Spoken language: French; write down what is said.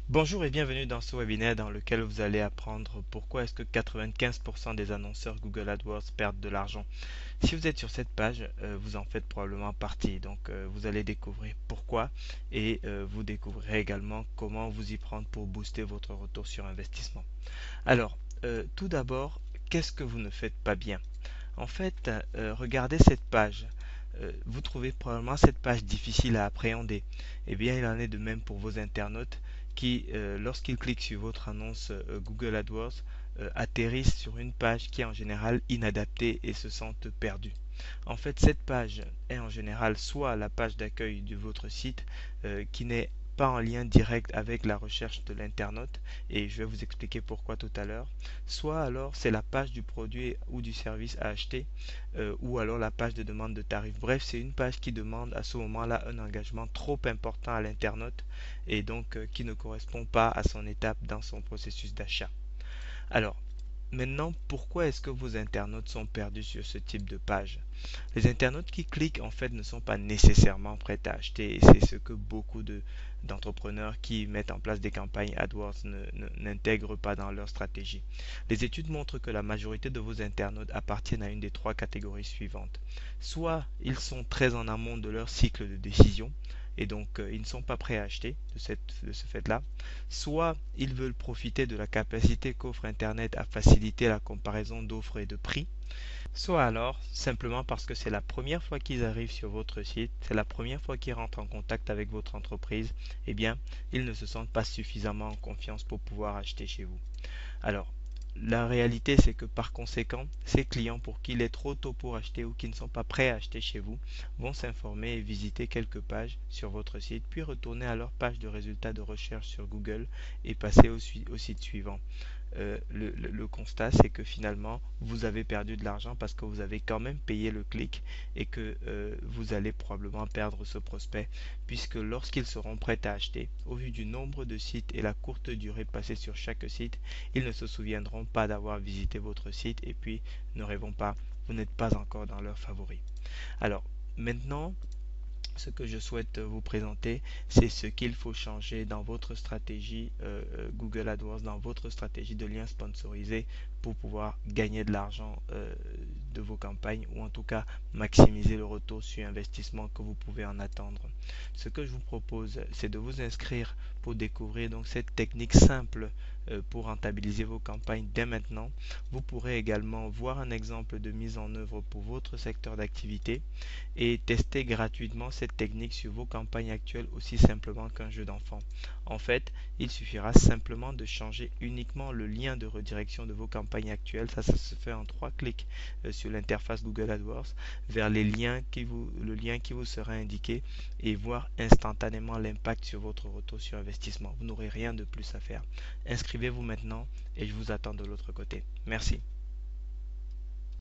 Bonjour et bienvenue dans ce webinaire dans lequel vous allez apprendre pourquoi est-ce que 95% des annonceurs Google AdWords perdent de l'argent. Si vous êtes sur cette page, vous en faites probablement partie. Donc vous allez découvrir pourquoi et vous découvrirez également comment vous y prendre pour booster votre retour sur investissement. Alors, tout d'abord, qu'est-ce que vous ne faites pas bien? En fait, regardez cette page. Vous trouvez probablement cette page difficile à appréhender. Eh bien, il en est de même pour vos internautes qui, lorsqu'ils cliquent sur votre annonce Google AdWords, atterrissent sur une page qui est en général inadaptée et se sentent perdus. En fait, cette page est en général soit la page d'accueil de votre site qui n'est pas en lien direct avec la recherche de l'internaute, et je vais vous expliquer pourquoi tout à l'heure, soit alors c'est la page du produit ou du service à acheter, ou alors la page de demande de tarif. Bref, c'est une page qui demande à ce moment-là un engagement trop important à l'internaute et donc qui ne correspond pas à son étape dans son processus d'achat. Alors, maintenant, pourquoi est-ce que vos internautes sont perdus sur ce type de page? Les internautes qui cliquent en fait ne sont pas nécessairement prêts à acheter et c'est ce que beaucoup d'entrepreneurs qui mettent en place des campagnes AdWords n'intègrent pas dans leur stratégie. Les études montrent que la majorité de vos internautes appartiennent à une des trois catégories suivantes. Soit ils sont très en amont de leur cycle de décision et donc ils ne sont pas prêts à acheter de ce fait-là. Soit ils veulent profiter de la capacité qu'offre Internet à faciliter la comparaison d'offres et de prix, soit alors, simplement parce que c'est la première fois qu'ils arrivent sur votre site, c'est la première fois qu'ils rentrent en contact avec votre entreprise, eh bien, ils ne se sentent pas suffisamment en confiance pour pouvoir acheter chez vous. Alors, la réalité, c'est que par conséquent, ces clients pour qui il est trop tôt pour acheter ou qui ne sont pas prêts à acheter chez vous vont s'informer et visiter quelques pages sur votre site, puis retourner à leur page de résultats de recherche sur Google et passer au site suivant. Le constat, c'est que finalement, vous avez perdu de l'argent parce que vous avez quand même payé le clic et que vous allez probablement perdre ce prospect puisque lorsqu'ils seront prêts à acheter, au vu du nombre de sites et la courte durée passée sur chaque site, ils ne se souviendront pas d'avoir visité votre site et puis ne rêvons pas, vous n'êtes pas encore dans leurs favoris. Alors, maintenant, ce que je souhaite vous présenter, c'est ce qu'il faut changer dans votre stratégie Google AdWords, dans votre stratégie de liens sponsorisés pour pouvoir gagner de l'argent de vos campagnes ou en tout cas maximiser le retour sur investissement que vous pouvez en attendre. Ce que je vous propose, c'est de vous inscrire pour découvrir donc cette technique simple pour rentabiliser vos campagnes dès maintenant. Vous pourrez également voir un exemple de mise en œuvre pour votre secteur d'activité et tester gratuitement cette technique sur vos campagnes actuelles aussi simplement qu'un jeu d'enfant. En fait, il suffira simplement de changer uniquement le lien de redirection de vos campagnes actuelles. Ça se fait en 3 clics sur l'interface Google AdWords vers le lien qui vous sera indiqué et voir instantanément l'impact sur votre retour sur investissement. Vous n'aurez rien de plus à faire. Inscrivez-vous maintenant et je vous attends de l'autre côté. Merci.